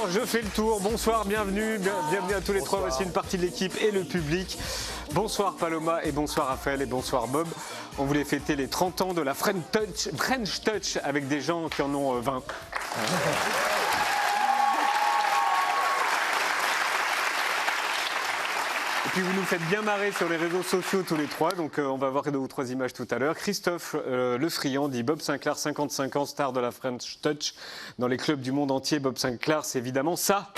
Je fais le tour. Bonsoir, bienvenue à tous les trois. Voici une partie de l'équipe et le public. Bonsoir Paloma et bonsoir Raphaël et bonsoir Bob. On voulait fêter les 30 ans de la French Touch avec des gens qui en ont 20. Et puis vous nous faites bien marrer sur les réseaux sociaux tous les trois, donc on va voir 2 ou 3 images tout à l'heure. Christophe Le Friand dit Bob Sinclair, 55 ans, star de la French Touch. Dans les clubs du monde entier, Bob Sinclair, c'est évidemment ça.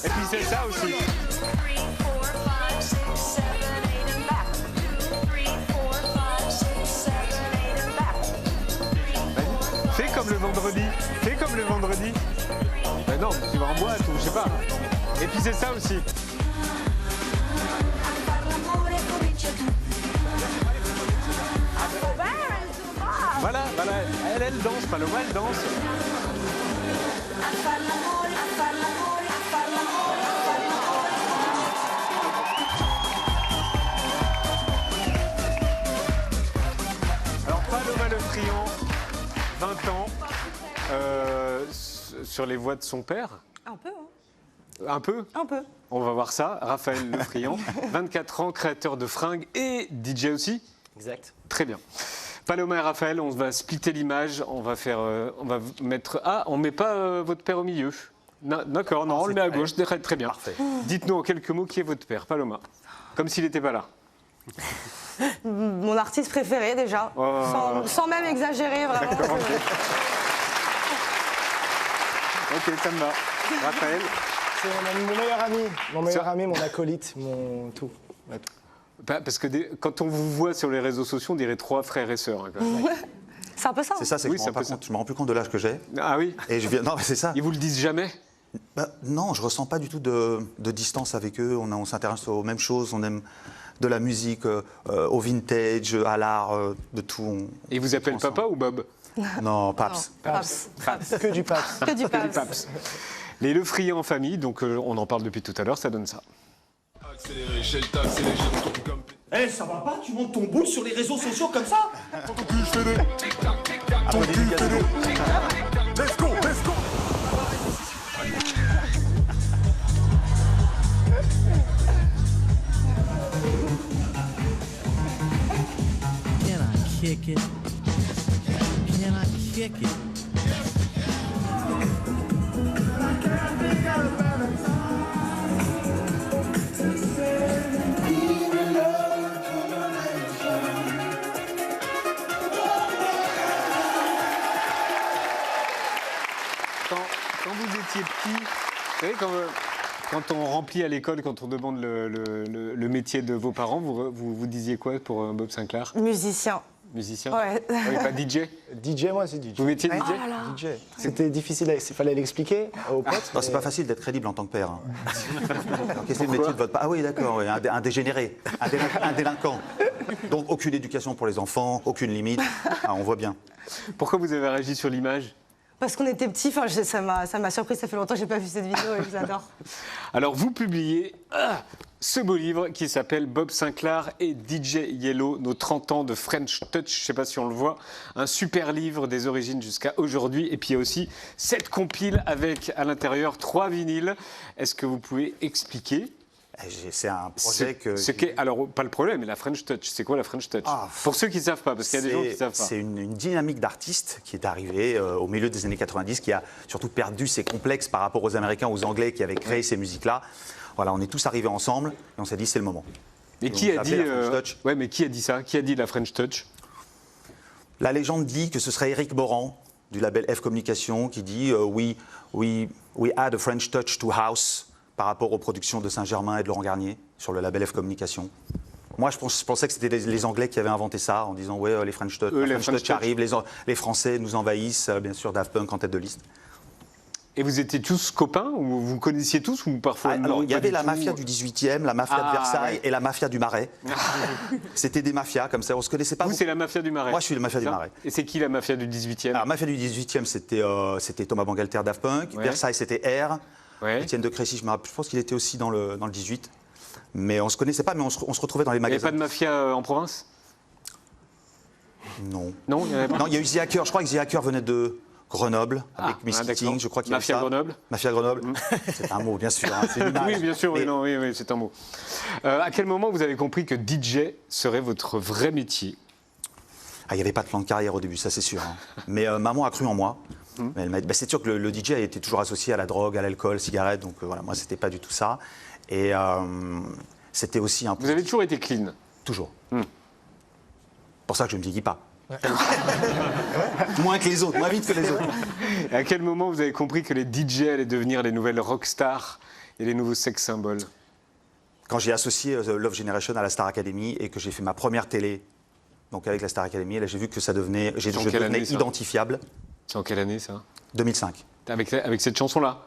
Et puis c'est ça aussi. Fais comme le vendredi. Ben non, tu vas en boîte ou je sais pas. Et puis c'est ça aussi. Voilà, elle danse, Paloma, elle danse. Alors Paloma Le Friand, 20 ans. Sur les voix de son père. Un peu, hein. Un peu. On va voir ça. Raphaël Le Friand, 24 ans, créateur de fringues et DJ aussi. Exact. Très bien. Paloma et Raphaël, on va splitter l'image. On va mettre. Ah, on met pas votre père au milieu. D'accord, non, on le met à gauche. Très bien. Parfait. Dites-nous en quelques mots qui est votre père, Paloma. Comme s'il n'était pas là. Mon artiste préféré déjà, sans même exagérer vraiment. Ok, ça me va. Raphaël. C'est mon meilleur ami, mon acolyte, mon tout. Ouais. Parce que quand on vous voit sur les réseaux sociaux, on dirait 3 frères et sœurs. Hein, c'est un peu ça. C'est ça, c'est que je me rends plus compte de l'âge que j'ai. Ah oui. Et je viens. Non, mais c'est ça. Ils vous le disent jamais? Non, je ressens pas du tout de distance avec eux. On s'intéresse aux mêmes choses. On aime de la musique, au vintage, à l'art, de tout. Et ils vous appellent papa ou Bob? Non, Paps. Paps. Que du Paps. Que du Paps. Les Le Friand en famille, donc on en parle depuis tout à l'heure, ça donne ça. Eh, ça va pas? Tu montes ton boule sur les réseaux sociaux comme ça? Let's go, let's go. Can I kick it? Can I kick it? Quand vous étiez petit, vous savez, quand on remplit à l'école, quand on demande le métier de vos parents, vous disiez quoi pour Bob Sinclair? Musicien. Musicien? Ouais. Oui, pas DJ? DJ, moi c'est DJ. Vous mettiez DJ? Oh là là. DJ. C'était difficile, il fallait l'expliquer aux potes. Non, c'est pas facile d'être crédible en tant que père. Hein. Alors, qu'est-ce que c'est le métier de votre père? Ah oui, d'accord, oui, un dégénéré, un délinquant. Donc aucune éducation pour les enfants, aucune limite. Ah, on voit bien. Pourquoi vous avez réagi sur l'image? Parce qu'on était petits, ça m'a surpris, ça fait longtemps que j'ai pas vu cette vidéo et j'adore. Alors vous publiez ce beau livre qui s'appelle Bob Sinclair et DJ Yellow, nos 30 ans de French Touch, je ne sais pas si on le voit, un super livre des origines jusqu'à aujourd'hui, et puis il y a aussi 7 compiles avec à l'intérieur 3 vinyles. Est-ce que vous pouvez expliquer? C'est un projet alors, pas le problème, mais la French Touch, c'est quoi la French Touch? Pour ceux qui ne savent pas, parce qu'il y a des gens qui ne savent pas. C'est une dynamique d'artiste qui est arrivée au milieu des années 90, qui a surtout perdu ses complexes par rapport aux Américains, aux Anglais qui avaient créé ces musiques-là. Voilà, on est tous arrivés ensemble et on s'est dit c'est le moment. Et qui a dit mais qui a dit ça? Qui a dit la French Touch? La légende dit que ce serait Eric Boran du label F Communication qui dit we add a French touch to house par rapport aux productions de Saint-Germain et de Laurent Garnier sur le label F Communication. Moi, je pensais que c'était les Anglais qui avaient inventé ça en disant ouais, les French Touch, arrivent, les Français nous envahissent, bien sûr Daft Punk en tête de liste. Et vous étiez tous copains ou vous connaissiez tous ou parfois Alors, non, il y pas avait du la tout mafia du 18e, la mafia de Versailles et la mafia du Marais. C'était des mafias comme ça, on se connaissait pas. Vous, beaucoup. c'est la mafia du Marais. Moi, je suis la mafia du Ça Marais. Et c'est qui la mafia du 18e? Alors, mafia du 18e, c'était Thomas Bangalter, Daft Punk. Ouais. Versailles, c'était R. Ouais. Étienne de Crécy, je pense qu'il était aussi dans le 18. Mais on se connaissait pas, mais on se retrouvait dans les Il n'y avait magasins. pas de mafia en province? Non. Non, il n'y en avait pas. Non, il y a eu The Hacker. Je crois que The Hacker venait de Grenoble, avec Miss d'accord. Keating, je crois qu'il y a eu Mafia ça. Grenoble. Mafia Grenoble. C'est un mot, bien sûr. Hein, c'est une image. Oui, bien sûr, oui, Mais- non, oui, c'est un mot. À quel moment vous avez compris que DJ serait votre vrai métier? Ah, il n'y avait pas de plan de carrière au début, ça c'est sûr. Hein. Mais maman a cru en moi. Elle m'a dit, c'est sûr que le DJ a été toujours associé à la drogue, à l'alcool, cigarette, donc voilà, moi c'était pas du tout ça. Et c'était aussi un peu. Vous avez toujours été clean. Toujours. Pour ça que je ne me vieillis pas. Moins que les autres, moins vite que les autres. Et à quel moment vous avez compris que les DJ allaient devenir les nouvelles rockstars et les nouveaux sex symboles? Quand j'ai associé Love Generation à la Star Academy et que j'ai fait ma première télé, donc avec la Star Academy, là j'ai vu que ça devenait, je en quelle devenais année, ça identifiable. C'est en quelle année ça? 2005. Avec cette chanson-là?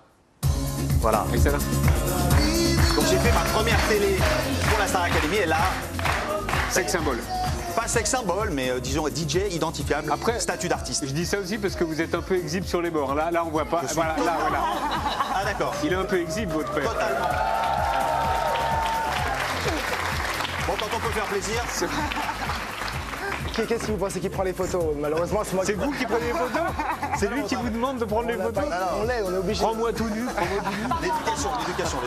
Voilà. Avec celle-là? Donc j'ai fait ma première télé pour la Star Academy et là, Sex symbole. pas sex symbole, mais disons DJ identifiable, Après- statut d'artiste. Je dis ça aussi parce que vous êtes un peu exhibe sur les bords. Là, on voit pas. Voilà, là, voilà. Ah d'accord. Il est un peu exhibe, votre père. Totalement. Bon, quand on peut faire plaisir, Qu'est-ce que vous pensez qui prend les photos? Malheureusement, c'est moi C'est vous qui prenez les photos? C'est lui qui vous demande de prendre les On photos? on est obligé. Prends-moi tout nu, prends-moi tout nu. l'éducation.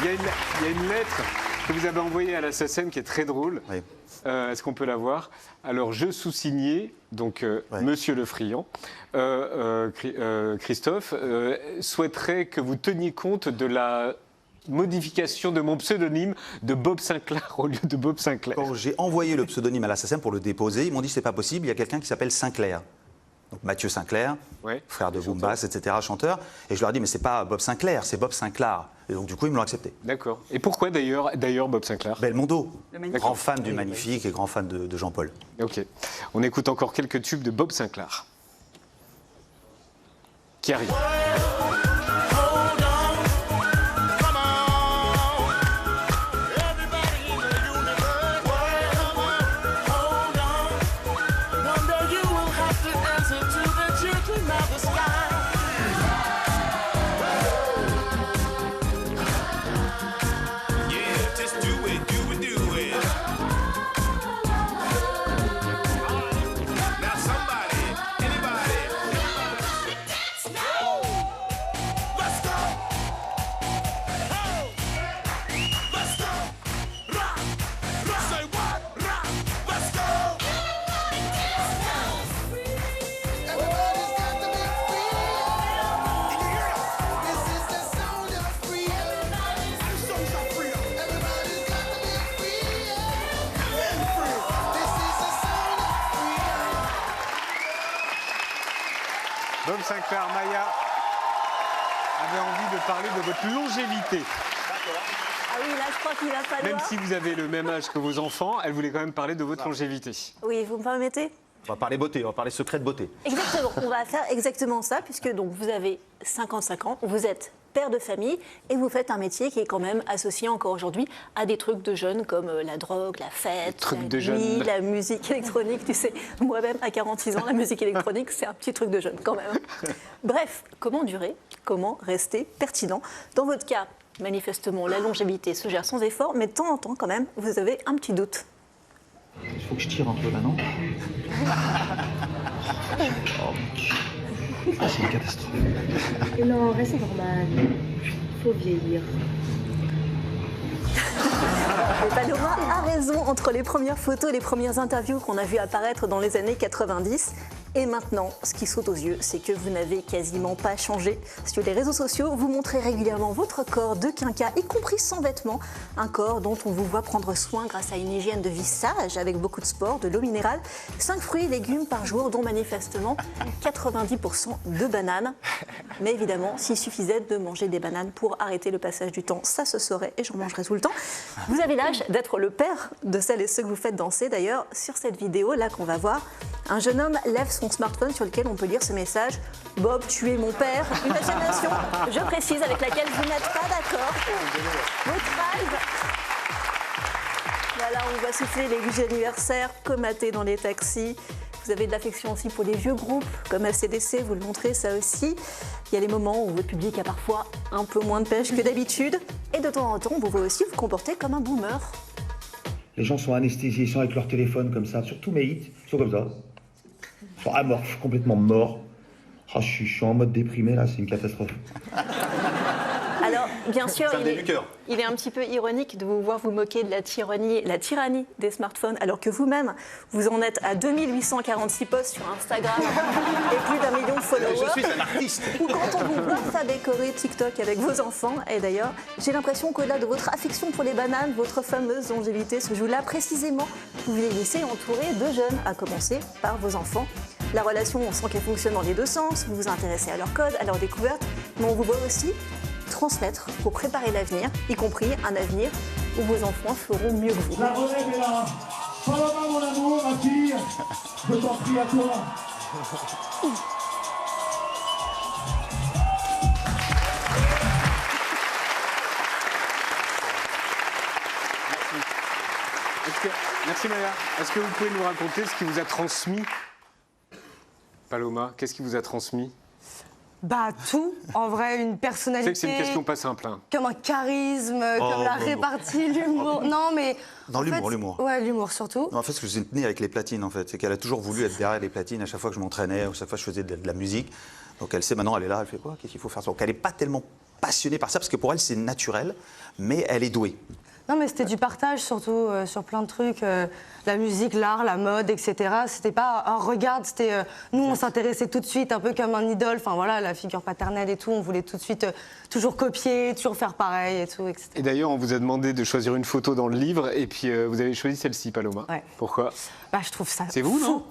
Il y a une lettre que vous avez envoyée à la SACEM qui est très drôle. Oui. Est-ce qu'on peut la voir? Alors, je sous-signais, donc Monsieur Le Friand, Christophe, souhaiterait que vous teniez compte de la modification de mon pseudonyme de Bob Sinclair au lieu de Bob Sinclair. Quand j'ai envoyé le pseudonyme à la SACEM pour le déposer, ils m'ont dit c'est pas possible, il y a quelqu'un qui s'appelle Sinclair. Donc Mathieu Sinclair, Ouais. frère de Boom Bass, etc., chanteur. Et je leur ai dit mais c'est pas Bob Sinclair, c'est Bob Sinclair. Et donc du coup ils me l'ont accepté. D'accord. Et pourquoi d'ailleurs Bob Sinclair? Belmondo, Magnifique. grand fan du Magnifique et grand fan de Jean-Paul. Ok. On écoute encore quelques tubes de Bob Sinclair. Qui arrive. Bob Sinclair, Maya avait envie de parler de votre longévité. Ah oui, là, je crois qu'il va falloir... Même si vous avez le même âge que vos enfants, elle voulait quand même parler de votre longévité. Oui, vous me permettez? On va parler beauté, on va parler secret de beauté. Exactement, on va faire exactement ça, puisque donc, vous avez 55 ans, vous êtes père de famille, et vous faites un métier qui est quand même associé encore aujourd'hui à des trucs de jeunes comme la drogue, la fête, trucs la de nuit, jeunes. la musique électronique. Tu sais, moi-même, à 46 ans, la musique électronique, c'est un petit truc de jeune quand même. Bref, comment durer? Comment rester pertinent? Dans votre cas, manifestement, la longévité se gère sans effort, mais de temps en temps, quand même, vous avez un petit doute. Il faut que je tire un peu là, non? Ah, c'est une catastrophe. Non, reste normal. Faut vieillir. Et Paloma a raison, entre les premières photos et les premières interviews qu'on a vues apparaître dans les années 90 et maintenant, ce qui saute aux yeux, c'est que vous n'avez quasiment pas changé. Sur les réseaux sociaux, vous montrez régulièrement votre corps de quinca, y compris sans vêtements. Un corps dont on vous voit prendre soin grâce à une hygiène de vie sage, avec beaucoup de sport, de l'eau minérale, 5 fruits et légumes par jour, dont manifestement 90% de bananes. Mais évidemment, s'il suffisait de manger des bananes pour arrêter le passage du temps, ça se saurait et j'en mangerais tout le temps. Vous avez l'âge d'être le père de celles et ceux que vous faites danser. D'ailleurs, sur cette vidéo là qu'on va voir, Un jeune homme lève son smartphone sur lequel on peut lire ce message. « Bob, tu es mon père ». Une affirmation, je précise, avec laquelle vous n'êtes pas d'accord. Votre âge. Voilà, on va souffler les bougies d'anniversaire, comater dans les taxis. Vous avez de l'affection aussi pour les vieux groupes, comme ACDC, vous le montrez, ça aussi. Il y a les moments où votre public a parfois un peu moins de pêche que d'habitude. Et de temps en temps, on vous voit aussi vous comporter comme un boomer. Les gens sont anesthésiés, ils sont avec leur téléphone comme ça. Sur tous mes hits, ils sont comme ça. Ils sont amorphes, complètement morts. Ah, je suis en mode déprimé là, c'est une catastrophe. Alors, bien sûr, Ça me dégoûte le cœur. il est un petit peu ironique de vous voir vous moquer de la tyrannie des smartphones, alors que vous-même, vous en êtes à 2846 posts sur Instagram et plus d'1 million de followers. Je suis un artiste. Ou quand on vous voit faire décorer TikTok avec vos enfants. Et d'ailleurs, j'ai l'impression qu'au-delà de votre affection pour les bananes, votre fameuse longévité se joue là précisément. Vous vieillissez entouré de jeunes, à commencer par vos enfants. La relation, on sent qu'elle fonctionne dans les deux sens. Vous vous intéressez à leur code, à leur découverte, mais on vous voit aussi transmettre pour préparer l'avenir, y compris un avenir où vos enfants feront mieux que vous. La relève est là. Parle-moi mon amour, ma fille. Je t'en prie à toi. Merci Maya. Est-ce que vous pouvez nous raconter ce qui vous a transmis Paloma, qu'est-ce qui vous a transmis? Bah tout, en vrai, une Je personnalité. sais que c'est une question pas simple. Hein. Comme un charisme, comme la non, répartie, l'humour. Non, mais. Dans en l'humour, fait, l'humour. Ouais, l'humour surtout. Non, en fait, ce que je tenais avec les platines, en fait, c'est qu'elle a toujours voulu être derrière les platines à chaque fois que je m'entraînais, à chaque fois que je faisais de la musique. Donc elle sait maintenant, elle est là, elle fait quoi? Qu'est-ce qu'il faut faire? Donc elle n'est pas tellement passionnée par ça, parce que pour elle, c'est naturel, mais elle est douée. Non, mais c'était du partage surtout sur plein de trucs. La musique, l'art, la mode, etc. C'était pas un regarde, c'était. Nous, on s'intéressait tout de suite, un peu comme un idole. Enfin voilà, la figure paternelle et tout. On voulait tout de suite toujours copier, toujours faire pareil et tout, etc. Et d'ailleurs, on vous a demandé de choisir une photo dans le livre, et puis vous avez choisi celle-ci, Paloma. Ouais. Pourquoi? Bah, je trouve ça. C'est vous, fou. non?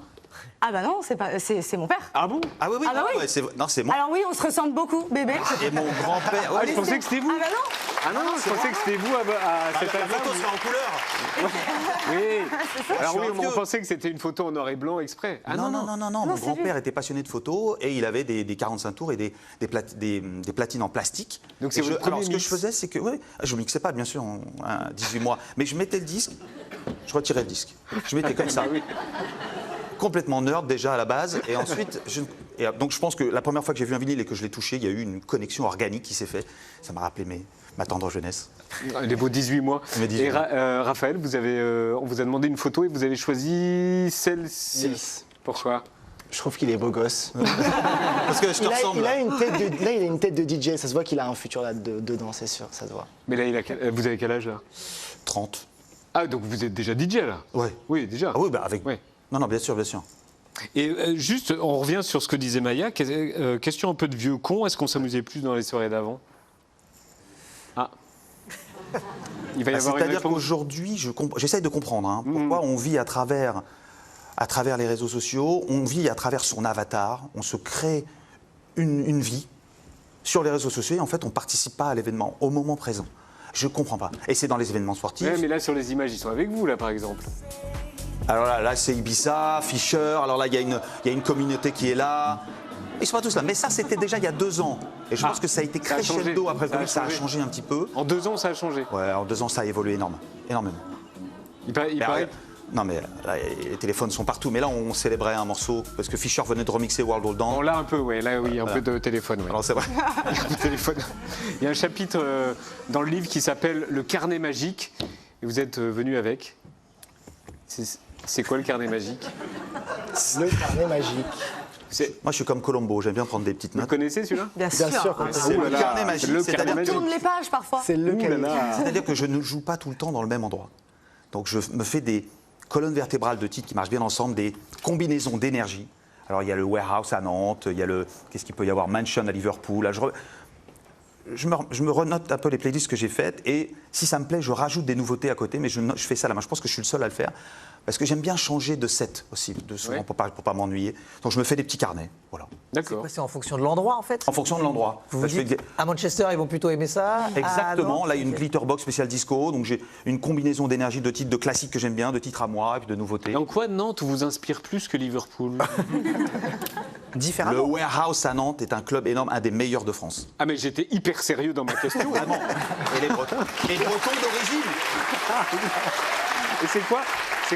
Ah bah non, c'est mon père. Ah bon? Ah oui, oui, Ah bah non, oui. ouais, non, c'est moi. Alors oui, on se ressemble beaucoup, bébé. Et mon grand-père. Ah, je pensais que c'était vous. Ah bah non. Ah non, je pensais que c'était vous à cette La âge-là. photo sera en couleur. Oui. Alors Je suis oui, un on vieux. pensait que c'était une photo en noir et blanc exprès. Ah non. Mon c'est grand-père lui. était passionné de photos et il avait des 45 tours et des platines en plastique. Donc c'est Et votre alors premier ce que mix. je faisais, c'est que je mixais pas, bien sûr, à 18 mois, mais je mettais le disque, je retirais le disque, je mettais comme ça. Complètement nerd déjà à la base, et ensuite, donc je pense que la première fois que j'ai vu un vinyle et que je l'ai touché, il y a eu une connexion organique qui s'est faite. Ça m'a rappelé ma tendre jeunesse. Les beaux 18 mois. Mes 18 Et mois. Raphaël, on vous a demandé une photo et vous avez choisi celle-ci. Yes. Pourquoi? Je trouve qu'il est beau gosse. Parce que je te ressemble. Il a une tête de, là, il a une tête de DJ. Ça se voit qu'il a un futur là dedans, c'est sûr, ça se voit. Mais là, vous avez quel âge là? 30. Ah, donc vous êtes déjà DJ là? Ouais. Oui, déjà. Ah oui, bah avec. Ouais. Non, bien sûr, bien sûr. Et juste, on revient sur ce que disait Maya. Question un peu de vieux con. Est-ce qu'on s'amusait plus dans les soirées d'avant? Ah. Il va y avoir une C'est-à-dire réponse. qu'aujourd'hui, j'essaye de comprendre hein, pourquoi on vit à travers les réseaux sociaux, on vit à travers son avatar, on se crée une vie sur les réseaux sociaux et en fait, on ne participe pas à l'événement au moment présent. Je ne comprends pas. Et c'est dans les événements sportifs. Ouais, mais là, sur les images, ils sont avec vous, là, par exemple. Alors là c'est Ibiza, Fischer, alors là, il y a une communauté qui est là. Ils sont pas tous là. Mais ça, c'était déjà il y a 2 ans. Et je pense que ça a été ça a changé. crescendo après le Ça a Covid, ça a changé. changé un petit peu. En 2 ans, ça a changé. Ouais, en 2 ans, ça a évolué énormément. Il paraît- Non, mais là, les téléphones sont partout. Mais là, on célébrait un morceau parce que Fischer venait de remixer World All Down. Bon, là, un peu, ouais. Là, oui, un peu de téléphone, ouais. Alors, c'est vrai. Un peu de téléphone. Il y a un chapitre dans le livre qui s'appelle « Le carnet magique ». Et vous êtes venu avec. C'est quoi le carnet magique? Le carnet magique. Moi, je suis comme Colombo. J'aime bien prendre des petites Vous le notes. connaissez, celui-là? Bien Bien sûr. Ah, C'est Oh là le là, carnet magique. le C'est-à-dire carnet que- magique. tourne les pages parfois. C'est le Ouh là carnet. là. C'est-à-dire que je ne joue pas tout le temps dans le même endroit. Donc je me fais des colonnes vertébrales de titres qui marchent bien ensemble, des combinaisons d'énergie. Alors il y a le Warehouse à Nantes, il y a le qu'est-ce qu'il peut y avoir, Mansion à Liverpool. Là, je me renote un peu les playlists que j'ai faites et si ça me plaît, je rajoute des nouveautés à côté, mais je fais ça à la main. Je pense que je suis le seul à le faire parce que j'aime bien changer de set aussi, souvent pour pas m'ennuyer. Donc je me fais des petits carnets, voilà. D'accord. C'est en fonction de l'endroit en fait. En fonction de l'endroit. Vous vous dites, à Manchester, ils vont plutôt aimer ça. Exactement, Ah, là il y a une glitterbox spéciale disco, donc j'ai une combinaison d'énergie, de titres de classiques que j'aime bien, de titres à moi et puis de nouveautés. Et en quoi Nantes vous inspire plus que Liverpool? différemment. Le Warehouse à Nantes est un club énorme, un des meilleurs de France. Ah mais j'étais hyper sérieux dans ma question. Vraiment. Et les Bretons. Les Bretons d'origine. Et c'est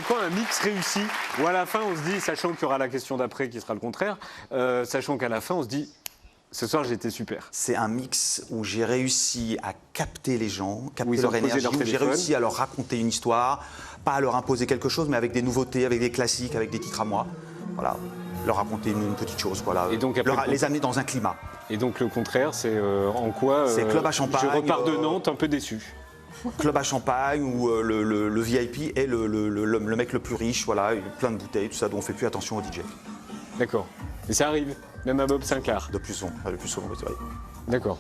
quoi un mix réussi où à la fin on se dit, sachant qu'il y aura la question d'après qui sera le contraire, sachant qu'à la fin on se dit, ce soir j'étais super. C'est un mix où j'ai réussi à capter les gens, capter ils leur ont posé énergie, leur où j'ai téléphone. réussi à leur raconter une histoire, pas à leur imposer quelque chose, mais avec des nouveautés, avec des classiques, avec des titres à moi. Voilà, leur raconter une petite chose, voilà. Et donc, après, les amener dans un climat. Et donc le contraire, c'est en quoi C'est club à champagne, je repars de Nantes un peu déçu. Club à champagne où le VIP est le mec le plus riche, voilà, plein de bouteilles, tout ça, dont on fait plus attention au DJ. D'accord. Et ça arrive, même à Bob Sinclair. De plus souvent, oui. D'accord.